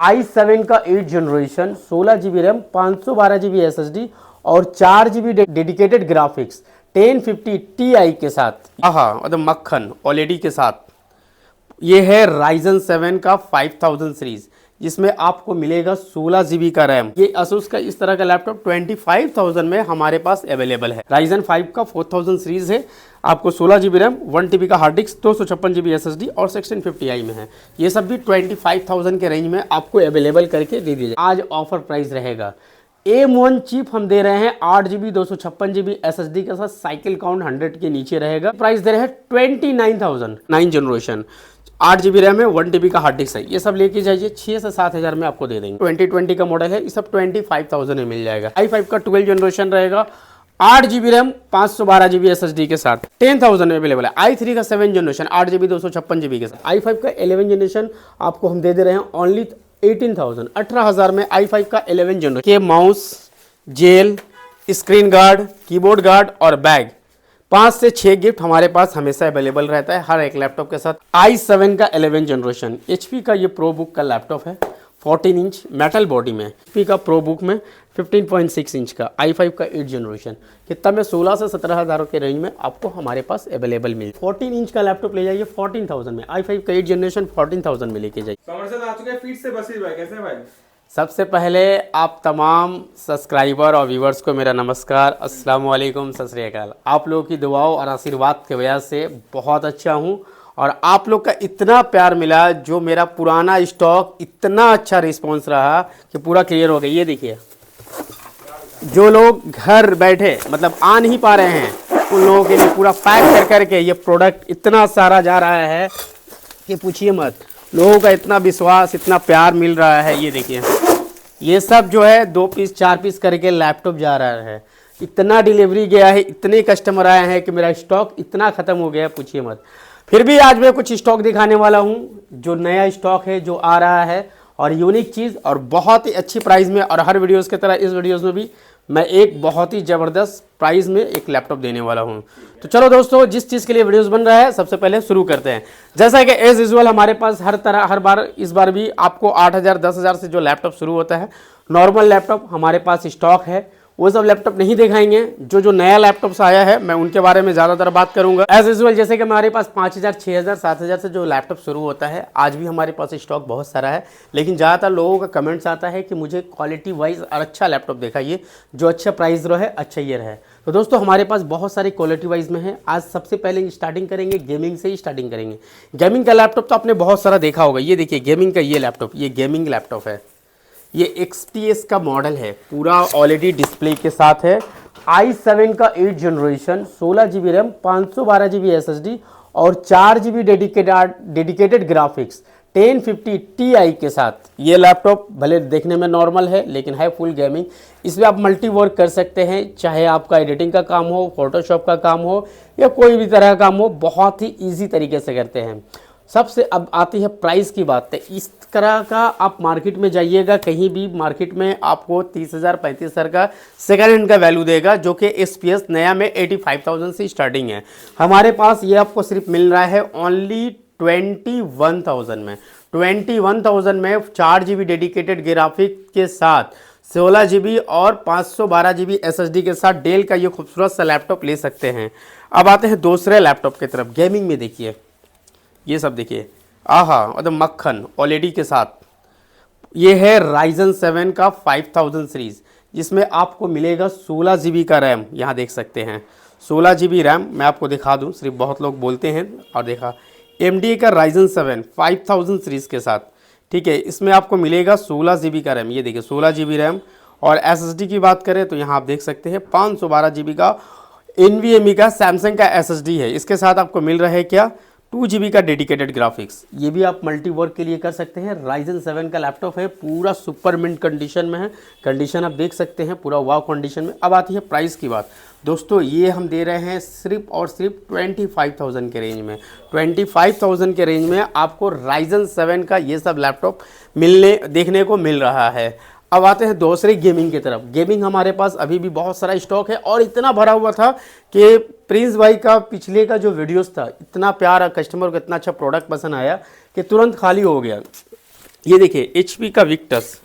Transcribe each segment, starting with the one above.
i7 का 8 generation 16 GB RAM 512 GB SSD और 4 GB dedicated graphics 1050 Ti के साथ, मतलब मक्खन OLED के साथ। ये है Ryzen 7 का 5000 सीरीज, जिसमें आपको मिलेगा 16 GB का रैम। ये Asus का इस तरह का लैपटॉप 25,000 में हमारे पास अवेलेबल है। Ryzen 5 का 4000 सीरीज है, आपको 16 GB रैम, 1 TB का हार्ड डिस्क, 256 GB SSD और 1650 Ti में है। ये सब भी 25,000 के रेंज में आपको अवेलेबल करके दे दिया जाए। आज ऑफर प्राइस रहेगा। M1 चिप हम दे रहे हैं 8 GB 256 GB SSD के साथ, साइकिल काउंट 100 के नीचे रहेगा। प्राइस दे रहे हैं 29,000, 9 जनरेशन, 8 GB रैम है, 1 TB का हार्ड डिस्क है। ये सब लेके जाइए, 6 से 7 हज़ार में आपको दे देंगे। 2020 का मॉडल है, ये सब 25,000 में मिल जाएगा। i5 का 12 जनरेशन रहेगा, 8 GB रैम 512 GB SSD के साथ 10,000 में अवेलेबल है। i3 का 7 जनरेशन 8 GB 256 GB के साथ। i5 का 11 जनरेशन आपको हम दे रहे हैं ओनली 18,000, 18,000 में i5 का 11 जनरेशन के mouse, gel, screen guard, keyboard guard और बैग, 5 से 6 गिफ्ट हमारे पास हमेशा अवेलेबल रहता है हर एक लैपटॉप के साथ। i7 का 11 जनरेशन HP का ये प्रो बुक का लैपटॉप है, 14 इंच मेटल बॉडी में। HP का प्रो बुक में 15.6 इंच का, i5 का 8 जनरेशन, कितना में 16 से 17,000 के रेंज में आपको हमारे पास अवेलेबल मिले। 14 इंच का लैपटॉप ले जाइए 14,000 में, i5 का 8 जनरेशन 14,000 में लेके जाइए। कैसे भाई? सबसे पहले आप तमाम सब्सक्राइबर और व्यूवर्स को मेरा नमस्कार, अस्सलाम वालेकुम, सत श्री अकाल। आप लोगों की दुआओं और आशीर्वाद की वजह से बहुत अच्छा हूं और आप लोग का इतना प्यार मिला, जो मेरा पुराना स्टॉक इतना अच्छा रिस्पॉन्स रहा कि पूरा क्लियर हो गया। ये देखिए, जो लोग घर बैठे मतलब आ नहीं पा रहे हैं, उन लोगों के लिए पूरा पैक कर करके ये प्रोडक्ट इतना सारा जा रहा है कि पूछिए मत। लोगों का इतना विश्वास, इतना प्यार मिल रहा है। ये देखिए, ये सब जो है 2 पीस 4 पीस करके लैपटॉप जा रहा है। इतना डिलीवरी गया है, इतने कस्टमर आए हैं कि मेरा स्टॉक इतना ख़त्म हो गया है, पूछिए मत। फिर भी आज मैं कुछ स्टॉक दिखाने वाला हूँ, जो नया स्टॉक है, जो आ रहा है और यूनिक चीज़ और बहुत ही अच्छी प्राइस में। और हर वीडियोस की तरह इस वीडियोस में भी मैं एक बहुत ही ज़बरदस्त प्राइस में एक लैपटॉप देने वाला हूं। तो चलो दोस्तों, जिस चीज़ के लिए वीडियोस बन रहा है, सबसे पहले शुरू करते हैं। जैसा कि एज यूजुअल हमारे पास हर बार इस बार भी आपको 8,000 10,000 से जो लैपटॉप शुरू होता है, नॉर्मल लैपटॉप हमारे पास स्टॉक है। वो सब लैपटॉप नहीं दिखाएंगे, जो नया लैपटॉप आया है मैं उनके बारे में ज़्यादातर बात करूंगा। एज यूजुअल जैसे कि हमारे पास 5,000 6,000 7,000 से जो लैपटॉप शुरू होता है, आज भी हमारे पास स्टॉक बहुत सारा है। लेकिन ज़्यादातर लोगों का कमेंट्स आता है कि मुझे क्वालिटी वाइज और अच्छा लैपटॉप दिखाइए, जो अच्छा प्राइस रहे, अच्छा ये रहे। तो दोस्तों, हमारे पास बहुत सारी क्वालिटी वाइज में है। आज सबसे पहले स्टार्टिंग करेंगे गेमिंग से ही स्टार्टिंग करेंगे। गेमिंग का लैपटॉप तो आपने बहुत सारा देखा होगा। ये देखिए, गेमिंग का ये लैपटॉप, ये गेमिंग लैपटॉप है। ये XPS का मॉडल है, पूरा OLED डिस्प्ले के साथ है। i7 का 8 generation 16 GB RAM 512 GB SSD और 4 GB डेडिकेटेड ग्राफिक्स 1050 Ti के साथ। ये लैपटॉप भले देखने में नॉर्मल है, लेकिन है फुल गेमिंग। इसमें आप मल्टी वर्क कर सकते हैं, चाहे आपका एडिटिंग का काम हो, फोटोशॉप का काम हो या कोई भी तरह का काम हो, बहुत ही ईजी तरीके से करते हैं। सबसे अब आती है प्राइस की बात। है इस तरह का आप मार्केट में जाइएगा, कहीं भी मार्केट में आपको 30,000 35,000 का सेकेंड हैंड का वैल्यू देगा, जो कि XPS नया में 85,000 से स्टार्टिंग है। हमारे पास ये आपको सिर्फ मिल रहा है ओनली 21,000 में। 21,000 में 4 GB डेडिकेटेड ग्राफिक के साथ 16 GB और 512 GB SSD के साथ डेल का ये खूबसूरत सा लैपटॉप ले सकते हैं। अब आते हैं दूसरे लैपटॉप की तरफ। गेमिंग में देखिए, ये सब देखिए, मतलब मक्खन OLED के साथ। ये है Ryzen 7 का 5000 सीरीज, जिसमें आपको मिलेगा 16 GB का रैम। यहाँ देख सकते हैं 16 GB रैम। मैं आपको दिखा दूँ, सिर्फ बहुत लोग बोलते हैं और देखा, AMD का Ryzen 7 5000 सीरीज के साथ, ठीक है। इसमें आपको मिलेगा 16 GB का रैम। ये देखिए 16 GB रैम। और SSD की बात करें तो यहाँ आप देख सकते हैं 512 GB का NVMe का सैमसंग का SSD है। इसके साथ आपको मिल रहा है क्या, 2 GB का डेडिकेटेड ग्राफिक्स। ये भी आप मल्टी वर्क के लिए कर सकते हैं। Ryzen 7 का लैपटॉप है, पूरा सुपर मिंट कंडीशन में है। कंडीशन आप देख सकते हैं, पूरा वाव कंडीशन में। अब आती है प्राइस की बात। दोस्तों, ये हम दे रहे हैं सिर्फ और सिर्फ 25,000 के रेंज में। 25,000 के रेंज में आपको Ryzen 7 का ये सब लैपटॉप देखने को मिल रहा है। अब आते हैं दूसरे गेमिंग की तरफ। गेमिंग हमारे पास अभी भी बहुत सारा स्टॉक है और इतना भरा हुआ था कि प्रिंस भाई का पिछले का जो वीडियोस था, इतना प्यारा, कस्टमर को इतना अच्छा प्रोडक्ट पसंद आया कि तुरंत खाली हो गया। ये देखिए HP का विक्टस,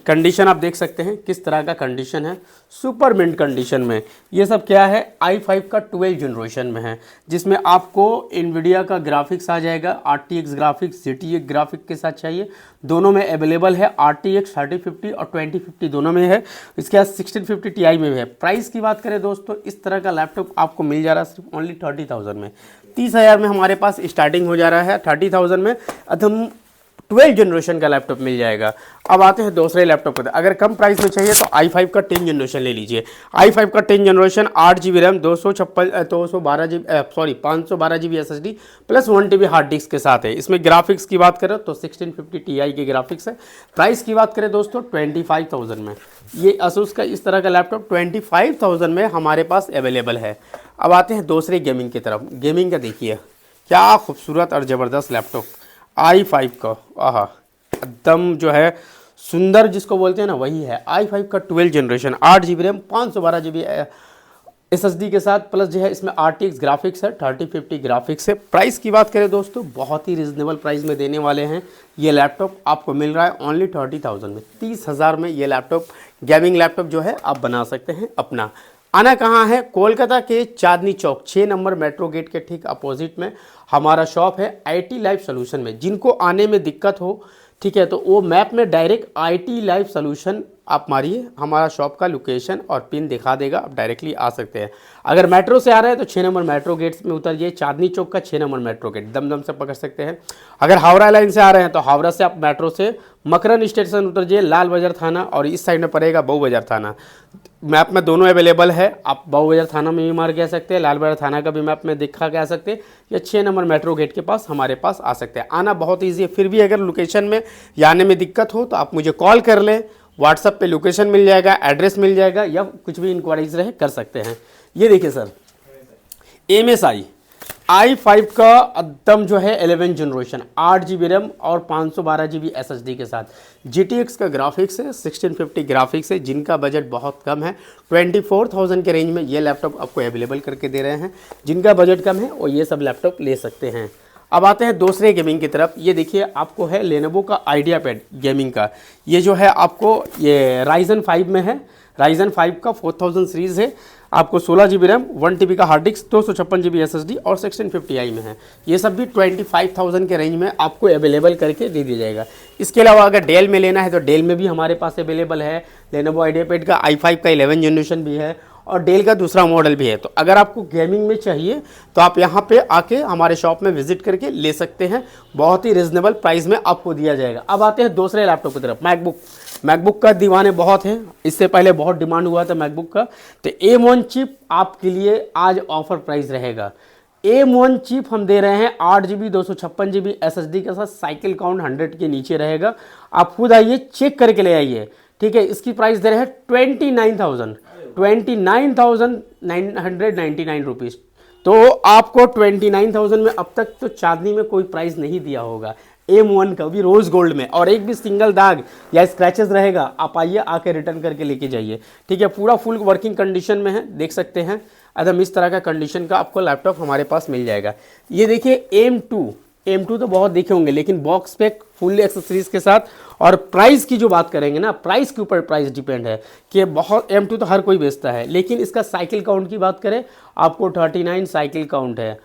कंडीशन आप देख सकते हैं किस तरह का कंडीशन है, सुपर मिंट कंडीशन में। ये सब क्या है, i5 का 12 जनरेशन में है, जिसमें आपको NVIDIA का ग्राफिक्स आ जाएगा, RTX ग्राफिक्स, GTX ग्राफिक के साथ चाहिए, दोनों में अवेलेबल है। RTX 3050 और 2050 दोनों में है। इसके बाद 1650 Ti में भी है। प्राइस की बात करें दोस्तों, इस तरह का लैपटॉप आपको मिल जा रहा है सिर्फ ओनली 30,000 में, 30,000 में हमारे पास स्टार्टिंग हो जा रहा है। 30,000 में अदम 12 जनरेशन का लैपटॉप मिल जाएगा। अब आते हैं दूसरे लैपटॉप पर। अगर कम प्राइस में चाहिए तो i5 का 10 जनरेशन ले लीजिए। i5 का 10 generation 8 GB RAM, 512 GB SSD plus 1 TB hard disk के साथ है। इसमें ग्राफिक्स की बात करें तो 1650 Ti के ग्राफिक्स है। प्राइस की बात करें दोस्तों 25,000 में, ये Asus का इस तरह का लैपटॉप 25,000 में हमारे पास अवेलेबल है। अब आते हैं दूसरे गेमिंग की तरफ। गेमिंग का देखिए क्या खूबसूरत और ज़बरदस्त लैपटॉप i5 का, आहा एकदम जो है सुंदर जिसको बोलते हैं ना वही है। i5 का 12 generation 8 GB RAM, 512 GB SSD के साथ, प्लस जो है इसमें RTX ग्राफिक्स है, 3050 ग्राफिक्स है। प्राइस की बात करें दोस्तों, बहुत ही रिजनेबल प्राइस में देने वाले हैं। ये लैपटॉप आपको मिल रहा है ओनली 30,000 में, 30,000 में ये लैपटॉप, गेमिंग लैपटॉप जो है आप बना सकते हैं अपना। आना कहाँ है, कोलकाता के Chandni Chowk 6 number metro gate के ठीक अपोजिट में हमारा शॉप है IT लाइफ सोल्यूशन में। जिनको आने में दिक्कत हो, ठीक है, तो वो मैप में डायरेक्ट IT लाइफ सोल्यूशन आप मारिए, हमारा शॉप का लोकेशन और पिन दिखा देगा, आप डायरेक्टली आ सकते हैं। अगर मेट्रो से आ रहे हैं तो 6 नंबर मेट्रो गेट्स में उतरिए, चांदनी चौक का 6 नंबर मेट्रो गेट दमदम से पकड़ सकते हैं। अगर हावड़ा लाइन से आ रहे हैं तो हावड़ा से आप मेट्रो से मकरन स्टेशन उतरिए, लाल बाजार थाना, और इस साइड में पड़ेगा बऊ बाजार थाना। मैप में दोनों अवेलेबल है, आप बऊ बाजार थाना में भी मार के आ सकते हैं, लाल बाजार थाना का भी मैप में दिखा के आ सकते हैं, या 6 नंबर मेट्रो गेट के पास हमारे पास आ सकते हैं। आना बहुत ईजी है। फिर भी अगर लोकेशन में या आने में दिक्कत हो तो आप मुझे कॉल कर लें, व्हाट्सएप पे लोकेशन मिल जाएगा, एड्रेस मिल जाएगा, या कुछ भी इंक्वायरीज रहे कर सकते हैं। ये देखिए सर, MSI i5 का एकदम जो है 11 जनरेशन 8 GB रैम और 512 GB SSD के साथ, GTX का ग्राफिक्स है, 1650 ग्राफिक्स है। जिनका बजट बहुत कम है, 24,000 के रेंज में ये लैपटॉप आपको अवेलेबल करके दे रहे हैं। जिनका बजट कम है वो ये सब लैपटॉप ले सकते हैं। अब आते हैं दूसरे गेमिंग की तरफ। ये देखिए आपको है लेनोवो का आइडिया पैड गेमिंग का। ये जो है आपको ये Ryzen 5 में है, Ryzen 5 का 4000 सीरीज़ है। आपको 16 GB रैम, 1 TB का हार्ड डिस्क, 256 GB SSD और 1650 Ti में है। ये सब भी 25,000 के रेंज में आपको अवेलेबल करके दे दिया जाएगा। इसके अलावा अगर डेल में लेना है तो डेल में भी हमारे पास अवेलेबल है। लेनोवो आइडियापैड का i5 का 11 जनरेशन भी है और डेल का दूसरा मॉडल भी है। तो अगर आपको गेमिंग में चाहिए तो आप यहाँ पे आके हमारे शॉप में विजिट करके ले सकते हैं, बहुत ही रिजनेबल प्राइस में आपको दिया जाएगा। अब आते हैं दूसरे लैपटॉप की तरफ। मैकबुक का दीवाने बहुत हैं, इससे पहले बहुत डिमांड हुआ था मैकबुक का। तो M1 चिप आपके लिए आज ऑफर प्राइस रहेगा। M1 चिप हम दे रहे हैं 8 GB 256 GB SSD के साथ, साइकिल काउंट 100 के नीचे रहेगा। आप खुद आइए चेक करके ले आइए, ठीक है। इसकी प्राइस दे रहे हैं 29,999 रुपीज़। तो आपको 29,000 में अब तक तो चांदनी में कोई प्राइस नहीं दिया होगा M1 का, भी रोज गोल्ड में, और एक भी सिंगल दाग या स्क्रैचेस रहेगा आप आइए आके रिटर्न करके लेके जाइए, ठीक है। पूरा फुल वर्किंग कंडीशन में है, देख सकते हैं एकदम इस तरह का कंडीशन का आपको लैपटॉप हमारे पास मिल जाएगा। ये देखिए M2 तो बहुत देखे होंगे, लेकिन बॉक्स पैक फुल एक्सेसरीज के साथ। और प्राइस की जो बात करेंगे ना, प्राइस के ऊपर प्राइस डिपेंड है कि बहुत M2 तो हर कोई बेचता है, लेकिन इसका साइकिल काउंट की बात करें आपको 39 साइकिल काउंट है,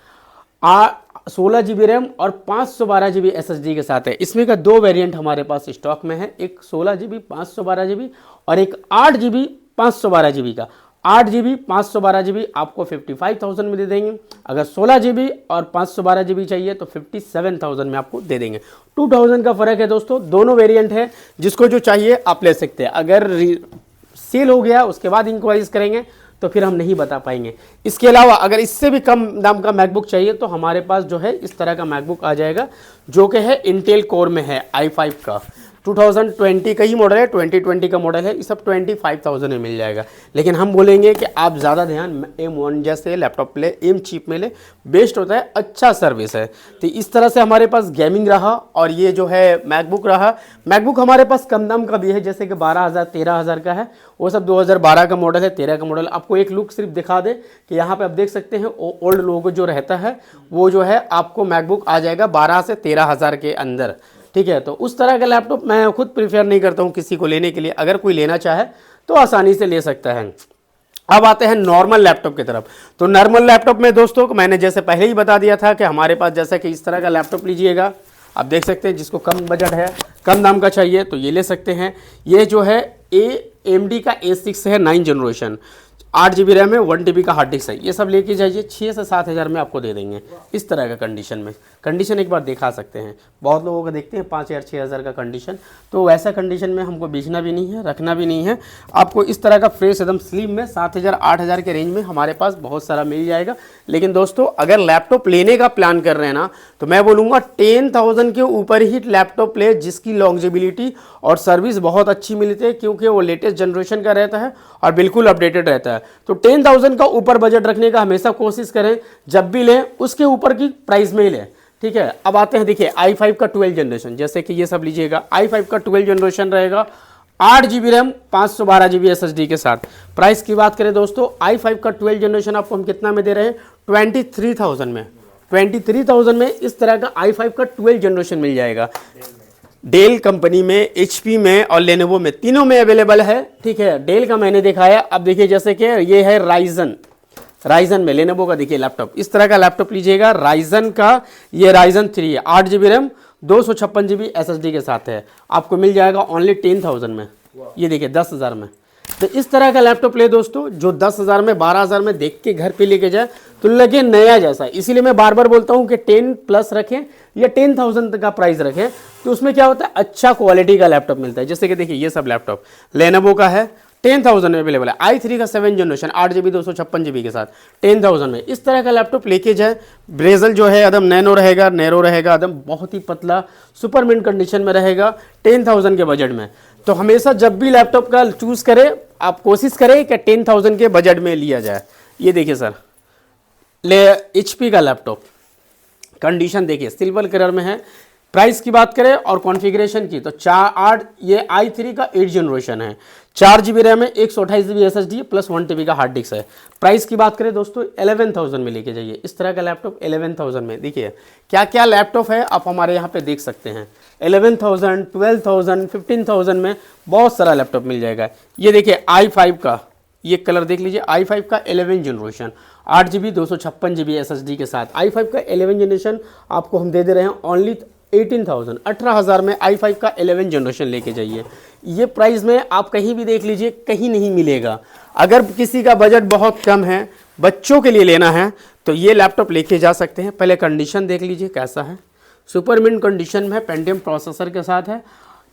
16 GB रैम और 512 GB SSD के साथ है। इसमें का 2 वेरिएंट हमारे पास स्टॉक में है, एक 16 GB 512 GB और एक 8 GB 512 GB का। 8 GB 512 GB आपको 55,000 में दे देंगे। अगर 16 GB और 512 GB चाहिए तो 57,000 में आपको दे देंगे। 2,000 का फ़र्क है दोस्तों, दोनों वेरिएंट है, जिसको जो चाहिए आप ले सकते हैं। अगर सेल हो गया उसके बाद इंक्वायरीज करेंगे तो फिर हम नहीं बता पाएंगे। इसके अलावा अगर इससे भी कम दाम का मैकबुक चाहिए तो हमारे पास जो है इस तरह का मैकबुक आ जाएगा, जो कि है इंटेल कोर में है, i5 का 2020 का ही मॉडल है, 2020 का मॉडल है। ये सब 25,000 में मिल जाएगा। लेकिन हम बोलेंगे कि आप ज़्यादा ध्यान M1 जैसे लैपटॉप ले, M चिप में ले, बेस्ट होता है, अच्छा सर्विस है। तो इस तरह से हमारे पास गेमिंग रहा और ये जो है मैकबुक रहा। मैकबुक हमारे पास कम दाम का भी है, जैसे कि 12,000 13,000 का है, वो सब 2012 का मॉडल है, 13 का मॉडल। आपको एक लुक सिर्फ दिखा दे कि यहाँ पर आप देख सकते हैं ओल्ड लोगो जो रहता है वो जो है आपको मैकबुक आ जाएगा 12 से 13,000 के अंदर। ठीक है, तो उस तरह का लैपटॉप मैं खुद प्रीफर नहीं करता हूँ किसी को लेने के लिए। अगर कोई लेना चाहे तो आसानी से ले सकता है। अब आते हैं नॉर्मल लैपटॉप की तरफ। तो नॉर्मल लैपटॉप में दोस्तों मैंने जैसे पहले ही बता दिया था कि हमारे पास जैसे कि इस तरह का लैपटॉप लीजिएगा, आप देख सकते हैं, जिसको कम बजट है, कम दाम का चाहिए तो ये ले सकते हैं। ये जो है AMD का A6 है 9 जनरेशन, 8 GB रैम है, 1 TB का हार्ड डिस्क है। ये सब लेके जाइए, 6 से 7 हज़ार में आपको दे देंगे इस तरह का कंडीशन में। कंडीशन एक बार दिखा सकते हैं, बहुत लोगों का देखते हैं 5,000 6,000 का कंडीशन, तो वैसा कंडीशन में हमको बेचना भी नहीं है, रखना भी नहीं है। आपको इस तरह का फ्रेश एकदम स्लिम में 7,000 8,000 के रेंज में हमारे पास बहुत सारा मिल जाएगा। लेकिन दोस्तों अगर लैपटॉप लेने का प्लान कर रहे हैं ना, तो मैं बोलूँगा 10,000 के ऊपर ही लैपटॉप ले, जिसकी लॉन्जेबिलिटी और सर्विस बहुत अच्छी मिलती है, क्योंकि वो लेटेस्ट जनरेशन का रहता है और बिल्कुल अपडेटेड रहता है। तो 10,000 का ऊपर बजट रखने का हमेशा कोशिश करें, जब भी लें उसके ऊपर की प्राइस में ही लें, ठीक है। अब आते हैं, देखिए i5 का 12 जनरेशन, जैसे कि ये सब लीजिएगा, i5 का 12 जनरेशन रहेगा, 8 GB रैम, 512 GB SSD के साथ। प्राइस की बात करें दोस्तों, i5 का 12 जनरेशन आपको हम कितना में दे रहे हैं, 23,000 में। 23,000 में इस तरह का i5 का 12 जनरेशन मिल जाएगा। डेल कंपनी में, HP में और लेनोवो में, तीनों में अवेलेबल है, ठीक है। डेल का मैंने दिखाया, अब देखिए जैसे कि ये है राइजन में, लेनोवो का देखिए लैपटॉप, इस तरह का लैपटॉप लीजिएगा, राइजन का, ये राइजन 3 है, 8 GB रैम, 256 GB SSD के साथ है, आपको मिल जाएगा ओनली 10,000 में। ये देखिए 10,000 में। तो इस तरह का लैपटॉप ले दोस्तों, जो 10,000 में 12,000 में देख के घर पे लेके जाए तो लगे नया जैसा। इसीलिए मैं बार बार बोलता हूँ कि 10 प्लस रखें या 10,000 तक का प्राइस रखें, तो उसमें क्या होता है, अच्छा क्वालिटी का लैपटॉप मिलता है। जैसे कि देखिए ये सब लैपटॉप लेनोवो का है, 10,000 में अवेलेबल है। i3 का 7 जनरेशन, 8 GB 256 GB के साथ 10,000 में इस तरह का लैपटॉप लेके जाए। ब्रेजल जो है एकदम नैरो रहेगा, एकदम बहुत ही पतला, सुपर मिंट कंडीशन में रहेगा, 10,000 के बजट में। तो हमेशा जब भी लैपटॉप का चूज़ करें, आप कोशिश करें कि 10,000 के बजट में लिया जाए। ये देखिए सर, HP का लैपटॉप, कंडीशन देखिए सिल्वर कलर में है। प्राइस की बात करें और कॉन्फ़िगरेशन की, तो ये i3 का 8 जनरेशन है, 4 GB रैम है, 128 GB SSD प्लस 1 TB का हार्ड डिस्क है। प्राइस की बात करें दोस्तों 11,000 में लेके जाइए इस तरह का लैपटॉप। 11,000 में देखिए क्या क्या लैपटॉप है, आप हमारे यहाँ पे देख सकते हैं। 11,000, 12,000, 15,000 में बहुत सारा लैपटॉप मिल जाएगा। ये देखिए i5 का, ये कलर देख लीजिए, i5 का 11 जनरेशन, 8 GB 256 GB SSD के साथ। i5 का 11 जनरेशन आपको हम दे रहे हैं ओनली 18,000 में i5 का 11 जनरेशन लेके जाइए। ये प्राइस में आप कहीं भी देख लीजिए, कहीं नहीं मिलेगा। अगर किसी का बजट बहुत कम है, बच्चों के लिए लेना है, तो ये लैपटॉप लेके जा सकते हैं। पहले कंडीशन देख लीजिए कैसा है, सुपर मिंट कंडीशन में, पेंटियम प्रोसेसर के साथ है।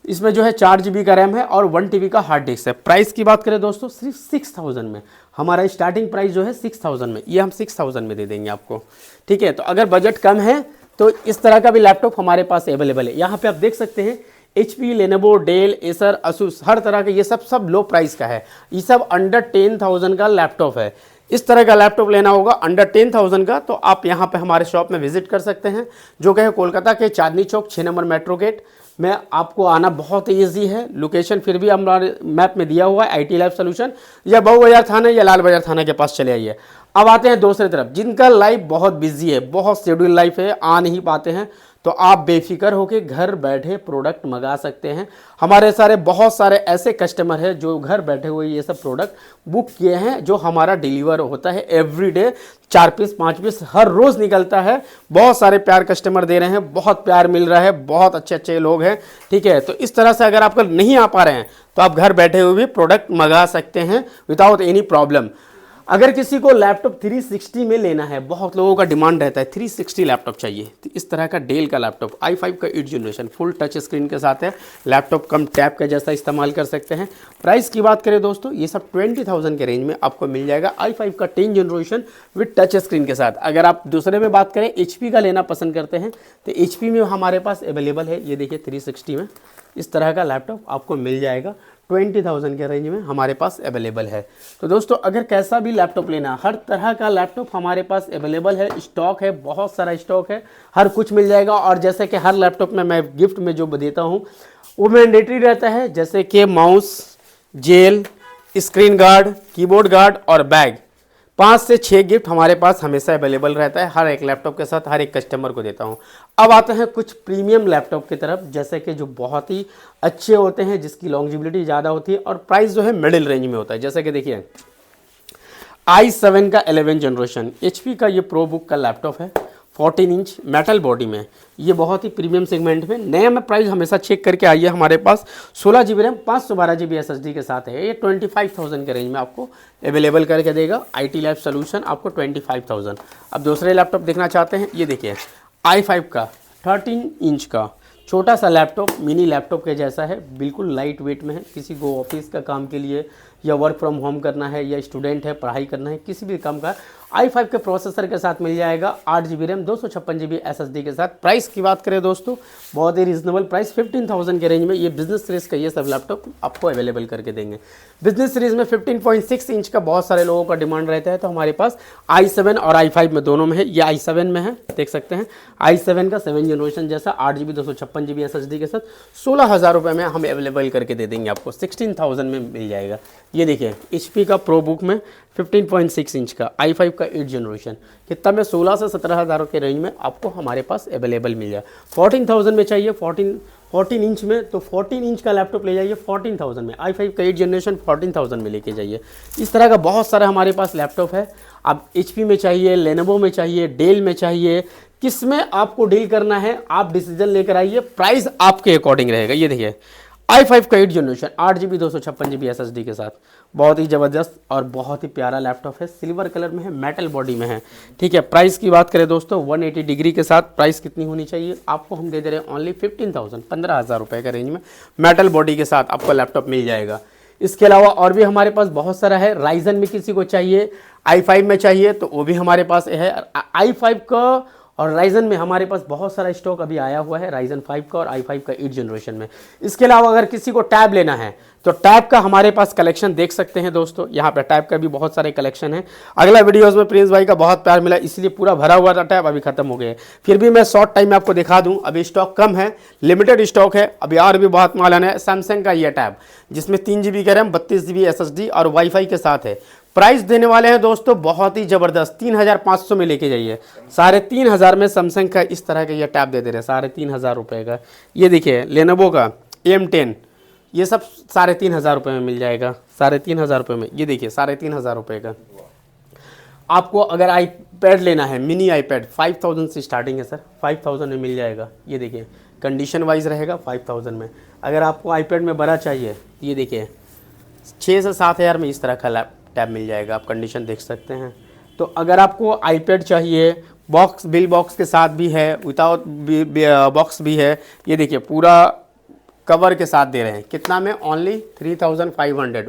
इसमें जो है 4 GB का रैम है और 1 TB का हार्ड डिस्क है। प्राइस की बात करें दोस्तों सिर्फ 6,000 में, हमारा स्टार्टिंग प्राइस जो है 6,000 में, ये हम 6,000 में दे देंगे आपको, ठीक है। तो अगर बजट कम है तो इस तरह का भी लैपटॉप हमारे पास अवेलेबल है। यहाँ पे आप देख सकते हैं HP, Lenovo, Dell, Acer, Asus, हर तरह के ये सब लो प्राइस का है। ये सब अंडर 10,000 का लैपटॉप है। इस तरह का लैपटॉप लेना होगा अंडर 10,000 का, तो आप यहाँ पे हमारे शॉप में विजिट कर सकते हैं, जो कि है कोलकाता के Chandni Chowk 6 number metro gate में। आपको आना बहुत ईजी है, लोकेशन फिर भी हमारे मैप में दिया हुआ है, IT लैब सोल्यूशन, या बहु बाजार थाना या लाल बाजार थाना के पास चले आइए। अब आते हैं दूसरी तरफ, जिनका लाइफ बहुत बिजी है, बहुत शेड्यूल लाइफ है, आ नहीं पाते हैं, तो आप बेफिक्र होकर घर बैठे प्रोडक्ट मंगा सकते हैं। हमारे बहुत सारे ऐसे कस्टमर हैं जो घर बैठे हुए ये सब प्रोडक्ट बुक किए हैं, जो हमारा डिलीवर होता है एवरीडे, 4 पीस 5 पीस हर रोज़ निकलता है। बहुत सारे प्यार कस्टमर दे रहे हैं, बहुत प्यार मिल रहा है, बहुत अच्छे अच्छे लोग हैं, ठीक है। तो इस तरह से अगर आपको नहीं आ पा रहे हैं तो आप घर बैठे हुए भी प्रोडक्ट मंगा सकते हैं विदाउट एनी प्रॉब्लम। अगर किसी को लैपटॉप 360 में लेना है, बहुत लोगों का डिमांड रहता है 360 लैपटॉप चाहिए, तो इस तरह का डेल का लैपटॉप i5 का 8 जनरेशन फुल टच स्क्रीन के साथ है। लैपटॉप कम टैब का जैसा इस्तेमाल कर सकते हैं। प्राइस की बात करें दोस्तों, ये सब 20,000 के रेंज में आपको मिल जाएगा i5 का 10 जनरेशन विद टच स्क्रीन के साथ। अगर आप दूसरे में बात करें, HP का लेना पसंद करते हैं, तो HP में हमारे पास अवेलेबल है। ये देखिए 360 में इस तरह का लैपटॉप आपको मिल जाएगा, 20,000 के रेंज में हमारे पास अवेलेबल है। तो दोस्तों अगर कैसा भी लैपटॉप लेना, हर तरह का लैपटॉप हमारे पास अवेलेबल है, स्टॉक है, बहुत सारा स्टॉक है, हर कुछ मिल जाएगा। और जैसे कि हर लैपटॉप में मैं गिफ्ट में जो देता हूँ वो मैंडेटरी रहता है, जैसे कि mouse, gel, screen guard, keyboard guard और बैग। 5 से 6 गिफ्ट हमारे पास हमेशा अवेलेबल रहता है, हर एक लैपटॉप के साथ हर एक कस्टमर को देता हूँ। अब आते हैं कुछ प्रीमियम लैपटॉप की तरफ, जैसे कि जो बहुत ही अच्छे होते हैं, जिसकी लॉन्जिविलिटी ज़्यादा होती है और प्राइस जो है मिडिल रेंज में होता है। जैसे कि देखिए i7 का 11 जनरेशन HP का ये प्रो बुक का लैपटॉप है, 14 इंच मेटल बॉडी में, ये बहुत ही प्रीमियम सेगमेंट में नया में प्राइस हमेशा चेक करके आइए। हमारे पास 16 GB रैम 512 GB SSD के साथ है। ये 25,000 के रेंज में आपको अवेलेबल करके देगा। IT लाइफ सोल्यूशन आपको 25,000। अब दूसरे लैपटॉप देखना चाहते हैं, ये देखिए i5 का 13 इंच का छोटा सा लैपटॉप, मिनी लैपटॉप के जैसा है, बिल्कुल लाइट वेट में है। किसी को ऑफिस का काम के लिए या वर्क फ्रॉम होम करना है या स्टूडेंट है पढ़ाई करना है, किसी भी काम का i5 के प्रोसेसर के साथ मिल जाएगा। 8 GB रैम 256 GB SSD के साथ। प्राइस की बात करें दोस्तों, बहुत ही रीजनेबल प्राइस 15,000 के रेंज में ये बिजनेस सीरीज का ये सब लैपटॉप आपको अवेलेबल करके देंगे। बिजनेस सीरीज में 15.6 इंच का बहुत सारे लोगों का डिमांड रहता है, तो हमारे पास i7 और i5 में दोनों में है। ये i7 में है, देख सकते हैं i7 का 7 जनरेशन जैसा 8 GB 256 GB SSD के साथ 16,000 रुपये में हम अवेलेबल करके दे देंगे आपको। 16,000 में मिल जाएगा। ये देखिए HP का प्रो बुक में 15.6 इंच का i5 का 8 जनरेशन कितना में 16 से 17,000 के रेंज में आपको हमारे पास अवेलेबल मिल जाए। 14,000 में चाहिए 14 इंच में, तो 14 इंच का लैपटॉप ले जाइए 14,000 में। i5 का 8 जनरेशन 14,000 में लेके जाइए। इस तरह का बहुत सारा हमारे पास लैपटॉप है। अब HP में चाहिए, लेनोवो में चाहिए, डेल में चाहिए, किस में आपको डील करना है आप डिसीजन लेकर आइए, प्राइस आपके अकॉर्डिंग रहेगा। ये देखिए i5 का 8 जनरेशन 8 GB 256 GB SSD के साथ, बहुत ही ज़बरदस्त और बहुत ही प्यारा लैपटॉप है। सिल्वर कलर में है, मेटल बॉडी में है, ठीक है। प्राइस की बात करें दोस्तों 180 डिग्री के साथ प्राइस कितनी होनी चाहिए आपको, हम दे दे रहे हैं ओनली 15,000 15,000 रुपये का रेंज में मेटल बॉडी के साथ आपको लैपटॉप मिल जाएगा। इसके अलावा और भी हमारे पास बहुत सारा है। राइजन में किसी को चाहिए, i5 में चाहिए तो वो भी हमारे पास है। i5 का और राइजन में हमारे पास बहुत सारा स्टॉक अभी आया हुआ है, राइजन 5 का और i5 का 8 जनरेशन में। इसके अलावा अगर किसी को टैब लेना है तो टैब का हमारे पास कलेक्शन देख सकते हैं दोस्तों, यहाँ पे टैब का भी बहुत सारे कलेक्शन है। अगला वीडियोस में प्रिंस भाई का बहुत प्यार मिला, इसलिए पूरा भरा हुआ था टैब, अभी खत्म हो गए। फिर भी मैं शॉर्ट टाइम में आपको दिखा दूँ, अभी स्टॉक कम है, लिमिटेड स्टॉक है, अभी और भी बहुत माल आना है। सैमसंग का ये टैब जिसमें 3 GB का रैम 32 GB SSD और वाईफाई के साथ है। प्राइस देने वाले हैं दोस्तों बहुत ही ज़बरदस्त, 3,500 में लेके जाइए। 3,500 में सैमसंग का इस तरह का ये टैब दे दे रहे हैं, 3,500 रुपये का। ये देखिए लेनोवो का M10, ये सब 3,500 रुपये में मिल जाएगा। 3,500 रुपये में ये देखिए 3,500 रुपये का। आपको अगर iPad लेना है, मिनी iPad 5,000 से स्टार्टिंग है सर, 5,000 में मिल जाएगा। ये देखिए कंडीशन वाइज रहेगा 5,000 में। अगर आपको iPad में बड़ा चाहिए, ये देखिए 6 से 7,000 में इस तरह का टैब मिल जाएगा, आप कंडीशन देख सकते हैं। तो अगर आपको iPad चाहिए, बॉक्स बिल बॉक्स के साथ भी है, विदाउट बॉक्स भी है, ये देखिए पूरा कवर के साथ दे रहे हैं। कितना में? Only 3,500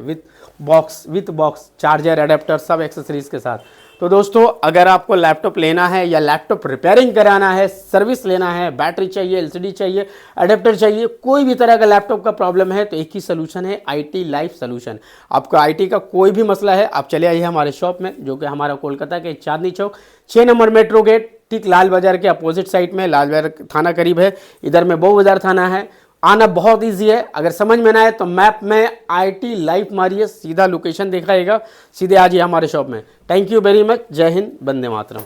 with box charger adapter सब एक्सेसरीज के साथ। तो दोस्तों अगर आपको लैपटॉप लेना है या लैपटॉप रिपेयरिंग कराना है, सर्विस लेना है, बैटरी चाहिए, LCD चाहिए, एडेप्टर चाहिए, कोई भी तरह का लैपटॉप का प्रॉब्लम है तो एक ही सोल्यूशन है, IT लाइफ सोल्यूशन। आपको IT का कोई भी मसला है आप चले आइए हमारे शॉप में, जो कि हमारा कोलकाता के Chandni Chowk 6 number metro gate, ठीक लाल बाजार के अपोजिट साइड में। लाल बाजार थाना करीब है, इधर में बहु बाजार थाना है। आना बहुत इजी है, अगर समझ में ना आए तो मैप में IT लाइफ मारिए, सीधा लोकेशन दिखाएगा, सीधे आ जाइए हमारे शॉप में। Thank you very much. जय हिंद, वंदे मातरम।